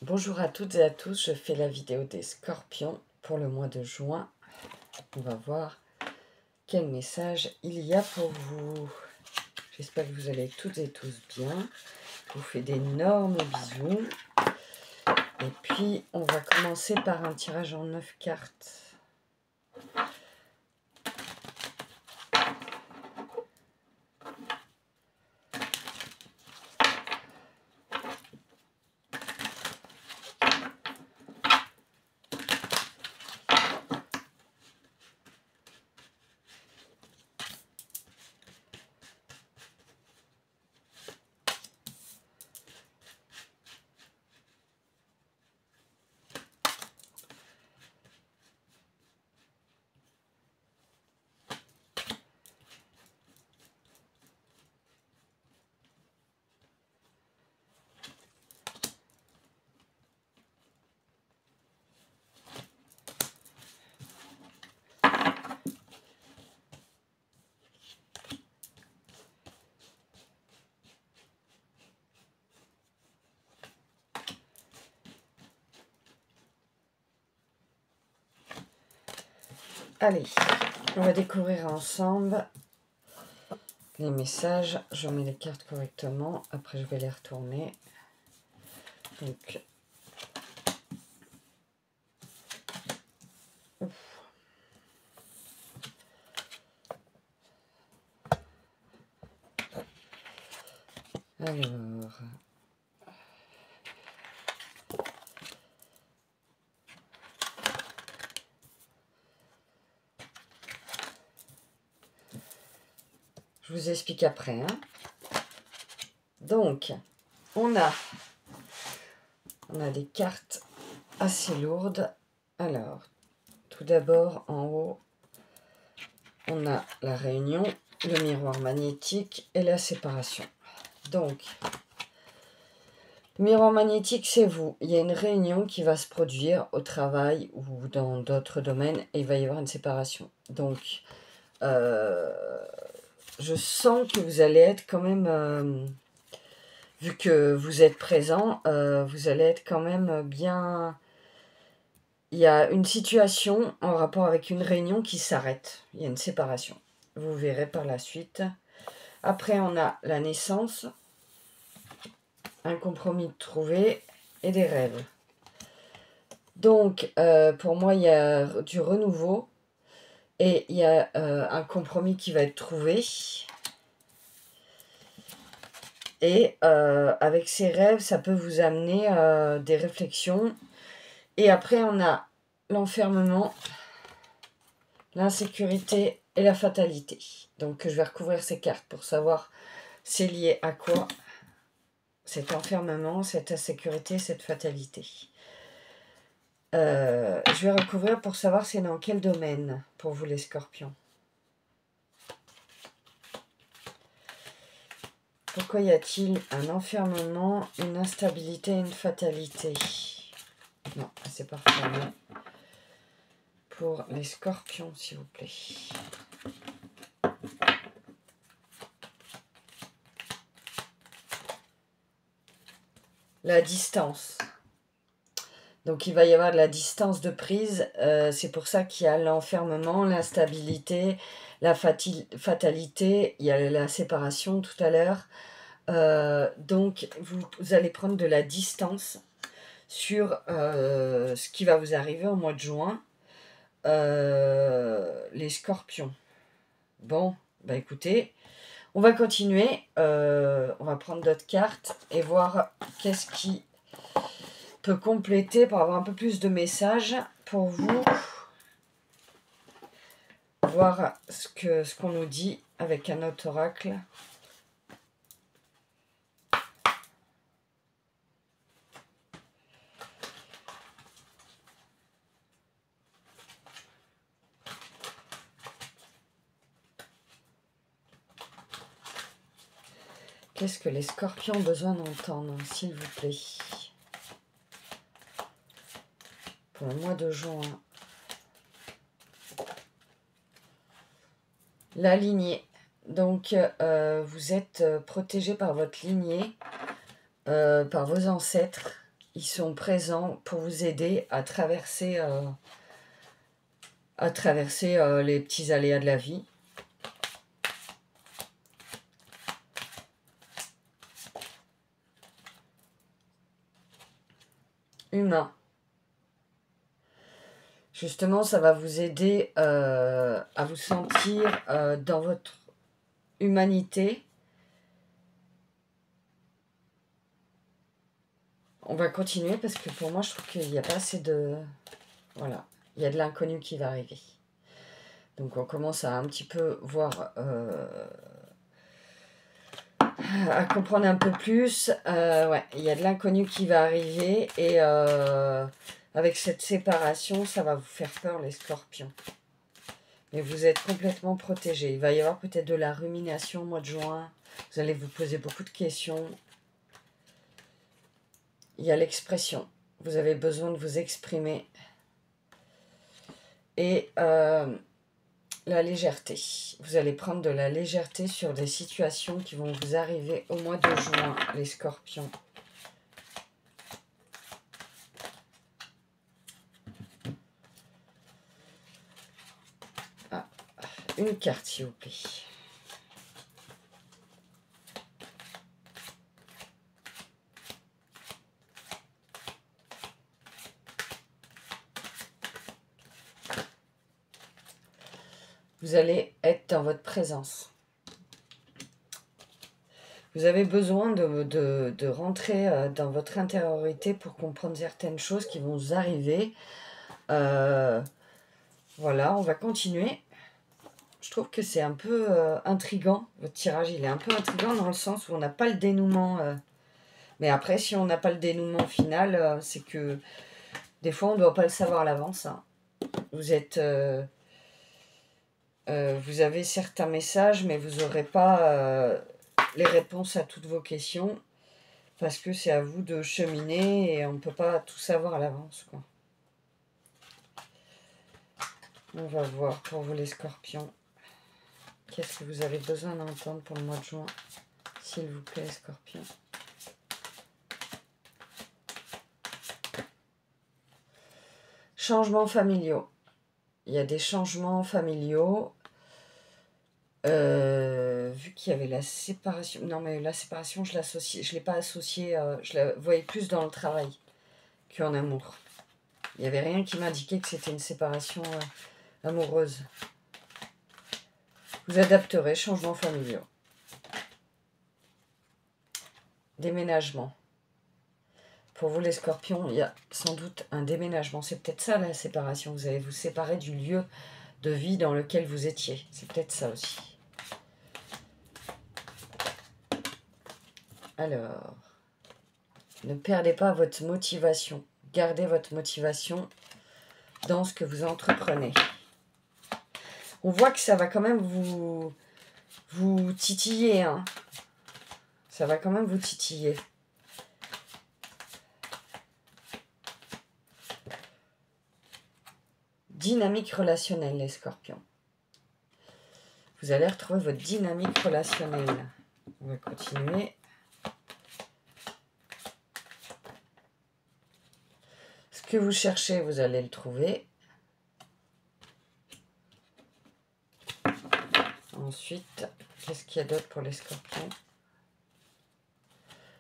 Bonjour à toutes et à tous, je fais la vidéo des scorpions pour le mois de juin. On va voir quel message il y a pour vous. J'espère que vous allez toutes et tous bien. Je vous fais d'énormes bisous. Et puis, on va commencer par un tirage en 9 cartes. Allez, on va découvrir ensemble les messages. Je mets les cartes correctement. Après, je vais les retourner. Donc, alors, je vous explique après. Donc, on a des cartes assez lourdes. Alors, tout d'abord, en haut, on a la réunion, le miroir magnétique et la séparation. Donc, le miroir magnétique, c'est vous. Il y a une réunion qui va se produire au travail ou dans d'autres domaines et il va y avoir une séparation. Donc, je sens que vous allez être quand même, vu que vous êtes présent, vous allez être quand même bien... Il y a une situation en rapport avec une réunion qui s'arrête. Il y a une séparation. Vous verrez par la suite. Après, on a la naissance, un compromis trouvé et des rêves. Donc, pour moi, il y a du renouveau et il y a un compromis qui va être trouvé. Et avec ces rêves, ça peut vous amener des réflexions. Et après, on a l'enfermement, l'insécurité et la fatalité. Donc, je vais recouvrir ces cartes pour savoir c'est lié à quoi cet enfermement, cette insécurité, cette fatalité. Je vais recouvrir pour savoir c'est dans quel domaine pour vous les scorpions. Pourquoi y a-t-il un enfermement, une instabilité et une fatalité? Non, c'est parfait. Pour les scorpions, s'il vous plaît. La distance. Donc, il va y avoir de la distance de prise. C'est pour ça qu'il y a l'enfermement, l'instabilité, la fatalité. Il y a la séparation tout à l'heure. Donc, vous allez prendre de la distance sur ce qui va vous arriver au mois de juin. Les scorpions. Bon, bah écoutez, on va continuer. On va prendre d'autres cartes et voir qu'est-ce qui peut compléter pour avoir un peu plus de messages pour vous. Voir ce qu'on nous dit avec un autre oracle. Qu'est-ce que les scorpions ont besoin d'entendre, s'il vous plaît? Pour le mois de juin. La lignée. Donc, vous êtes protégé par votre lignée, par vos ancêtres. ils sont présents pour vous aider à traverser les petits aléas de la vie. Humain. Justement, ça va vous aider à vous sentir dans votre humanité. On va continuer parce que pour moi, je trouve qu'il n'y a pas assez de... Voilà, il y a de l'inconnu qui va arriver. Donc on commence à un petit peu voir... à comprendre un peu plus. Ouais, il y a de l'inconnu qui va arriver et avec cette séparation, ça va vous faire peur les scorpions. Mais vous êtes complètement protégés. Il va y avoir peut-être de la rumination au mois de juin. Vous allez vous poser beaucoup de questions. Il y a l'expression. Vous avez besoin de vous exprimer. Et la légèreté. Vous allez prendre de la légèreté sur des situations qui vont vous arriver au mois de juin, les scorpions. Ah, une carte, s'il vous plaît. Vous allez être dans votre présence. Vous avez besoin de rentrer dans votre intériorité pour comprendre certaines choses qui vont vous arriver. Voilà, on va continuer. Je trouve que c'est un peu intriguant. Votre tirage, il est un peu intriguant dans le sens où on n'a pas le dénouement. Mais après, si on n'a pas le dénouement final, c'est que des fois, on ne doit pas le savoir à l'avance. Hein. Vous êtes... vous avez certains messages, mais vous n'aurez pas les réponses à toutes vos questions, parce que c'est à vous de cheminer et on ne peut pas tout savoir à l'avance. On va voir pour vous les scorpions. Qu'est-ce que vous avez besoin d'entendre pour le mois de juin, s'il vous plaît, les scorpions? Changements familiaux. Il y a des changements familiaux. Vu qu'il y avait la séparation... Non, mais la séparation, je ne l'ai pas associée... je la voyais plus dans le travail qu'en amour. Il n'y avait rien qui m'indiquait que c'était une séparation amoureuse. Vous adapterez, changements familiaux. Déménagement. Pour vous les scorpions, il y a sans doute un déménagement. C'est peut-être ça la séparation. Vous allez vous séparer du lieu de vie dans lequel vous étiez. C'est peut-être ça aussi. Alors, ne perdez pas votre motivation. Gardez votre motivation dans ce que vous entreprenez. On voit que ça va quand même vous titiller. Hein. Ça va quand même vous titiller. Dynamique relationnelle, les scorpions. Vous allez retrouver votre dynamique relationnelle. On va continuer. Ce que vous cherchez, vous allez le trouver. Ensuite, qu'est-ce qu'il y a d'autre pour les scorpions?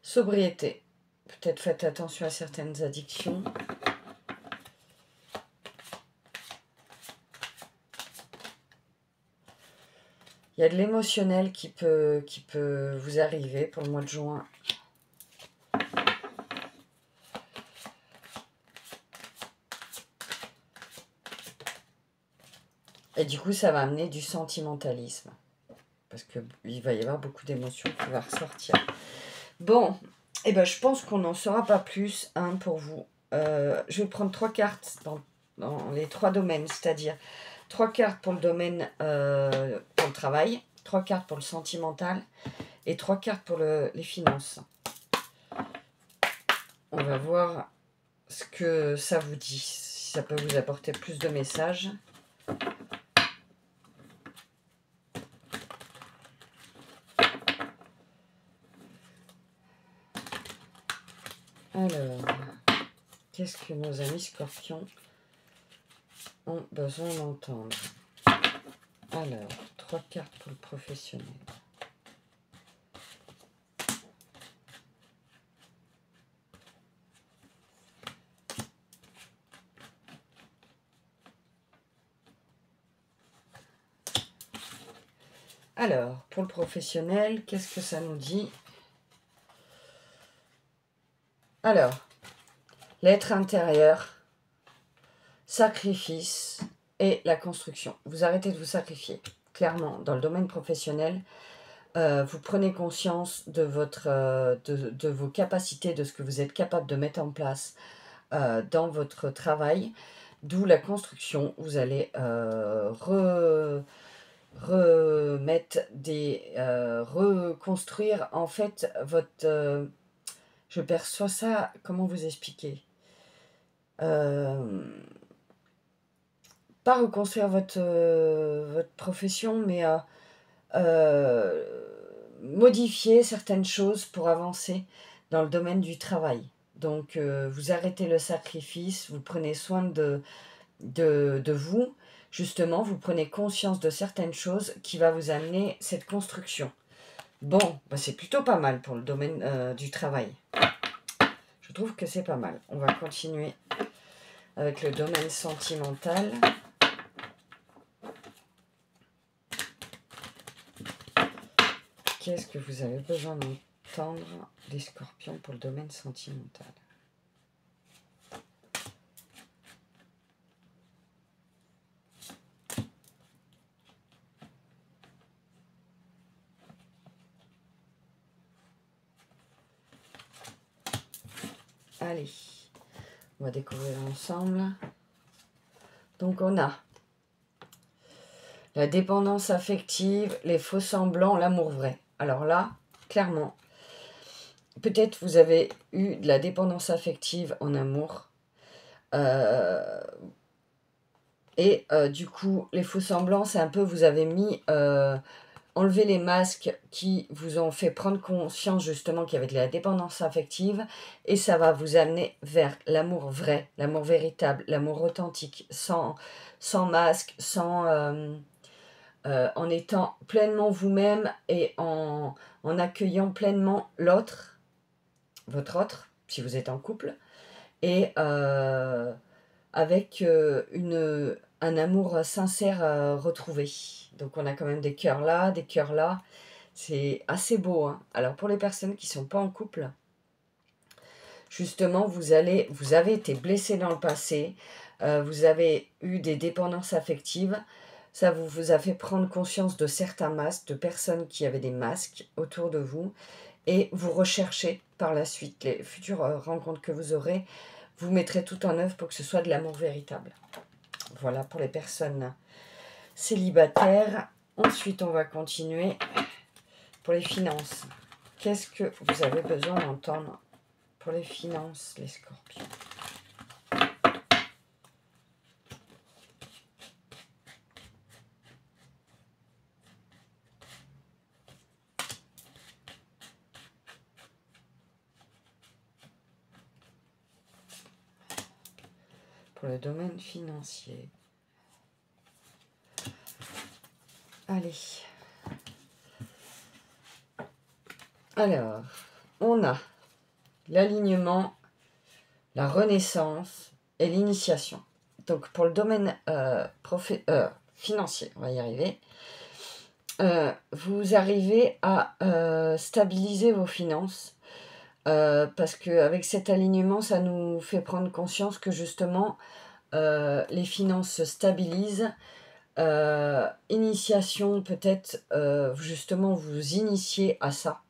Sobriété. Peut-être faites attention à certaines addictions. Il y a de l'émotionnel qui peut vous arriver pour le mois de juin. Et du coup, ça va amener du sentimentalisme. Parce qu'il va y avoir beaucoup d'émotions qui vont ressortir. Bon, eh ben, je pense qu'on n'en saura pas plus pour vous. Je vais prendre 3 cartes dans les 3 domaines, c'est-à-dire 3 cartes pour le domaine pour le travail, 3 cartes pour le sentimental et 3 cartes pour les finances. On va voir ce que ça vous dit, si ça peut vous apporter plus de messages. Alors... Qu'est-ce que nos amis scorpions ont besoin d'entendre? Alors, 3 cartes pour le professionnel. Alors, pour le professionnel, qu'est-ce que ça nous dit? Alors, l'être intérieur, sacrifice et la construction. Vous arrêtez de vous sacrifier. Clairement, dans le domaine professionnel, vous prenez conscience de, de vos capacités, de ce que vous êtes capable de mettre en place dans votre travail, d'où la construction. Vous allez remettre reconstruire en fait votre... je perçois ça, comment vous expliquer? Pas reconstruire votre profession, mais modifier certaines choses pour avancer dans le domaine du travail. Donc, vous arrêtez le sacrifice, vous prenez soin de vous. Justement, vous prenez conscience de certaines choses qui va vous amener cette construction. Bon, bah c'est plutôt pas mal pour le domaine du travail. Je trouve que c'est pas mal. On va continuer avec le domaine sentimental. Qu'est-ce que vous avez besoin d'entendre des scorpions pour le domaine sentimental? Allez, on va découvrir ensemble. Donc on a la dépendance affective, les faux semblants, l'amour vrai. Alors là, clairement, peut-être vous avez eu de la dépendance affective en amour. Du coup, les faux semblants, c'est un peu, vous avez mis... enlever les masques qui vous ont fait prendre conscience justement qu'il y avait de la dépendance affective, et ça va vous amener vers l'amour vrai, l'amour véritable, l'amour authentique, sans masque, en étant pleinement vous-même et en accueillant pleinement l'autre, votre autre, si vous êtes en couple, et avec un amour sincère retrouvé. Donc on a quand même des cœurs là, des cœurs là. C'est assez beau, hein. Alors pour les personnes qui ne sont pas en couple, justement, vous avez été blessé dans le passé, vous avez eu des dépendances affectives, ça vous a fait prendre conscience de certains masques, de personnes qui avaient des masques autour de vous, et vous recherchez par la suite les futures rencontres que vous aurez, vous mettrez tout en œuvre pour que ce soit de l'amour véritable. Voilà pour les personnes célibataires. Ensuite, on va continuer pour les finances. Qu'est-ce que vous avez besoin d'entendre pour les finances, les scorpions? Pour le domaine financier. Allez. Alors, on a l'alignement, la renaissance et l'initiation. Donc, pour le domaine financier, on va y arriver. Vous arrivez à stabiliser vos finances parce qu'avec cet alignement, ça nous fait prendre conscience que justement, les finances se stabilisent. Initiation, peut-être justement vous initiez à ça.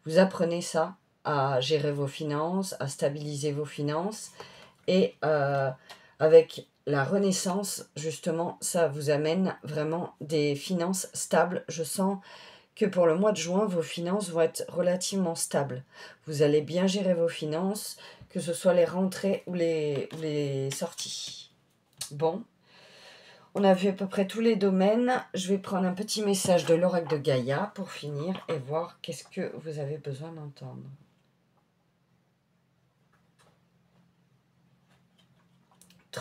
Vous apprenez ça, à gérer vos finances, à stabiliser vos finances. Et avec la renaissance, justement, ça vous amène vraiment des finances stables. Je sens que pour le mois de juin, vos finances vont être relativement stables. Vous allez bien gérer vos finances, que ce soit les rentrées ou les sorties. Bon, on a vu à peu près tous les domaines. Je vais prendre un petit message de l'oracle de Gaïa pour finir et voir qu'est-ce que vous avez besoin d'entendre.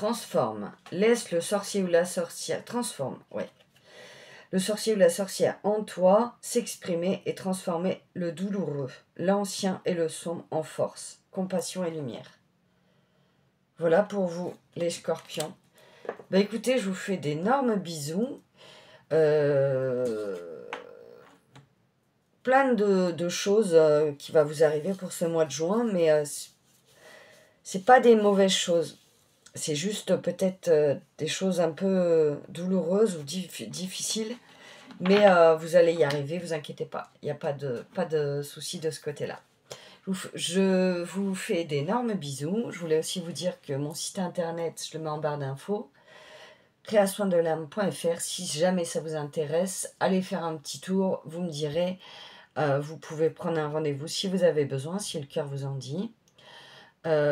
transforme. Laisse le sorcier ou la sorcière... Transforme, ouais. Le sorcier ou la sorcière en toi s'exprimer et transformer le douloureux, l'ancien et le sombre en force, compassion et lumière. Voilà pour vous, les scorpions. Bah écoutez, je vous fais d'énormes bisous. Plein de choses qui va vous arriver pour ce mois de juin, mais c'est pas des mauvaises choses. C'est juste peut-être des choses un peu douloureuses ou difficiles, mais vous allez y arriver, vous inquiétez pas. Il n'y a pas de souci de ce côté-là. Je vous fais d'énormes bisous. Je voulais aussi vous dire que mon site internet, je le mets en barre d'infos, créasoindelame.fr. Si jamais ça vous intéresse, allez faire un petit tour, vous me direz. Vous pouvez prendre un rendez-vous si vous avez besoin, si le cœur vous en dit.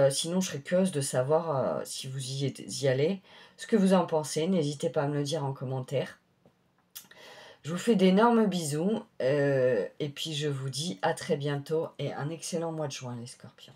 Sinon, je serais curieuse de savoir si vous y allez, ce que vous en pensez. N'hésitez pas à me le dire en commentaire. Je vous fais d'énormes bisous et puis je vous dis à très bientôt et un excellent mois de juin, les scorpions.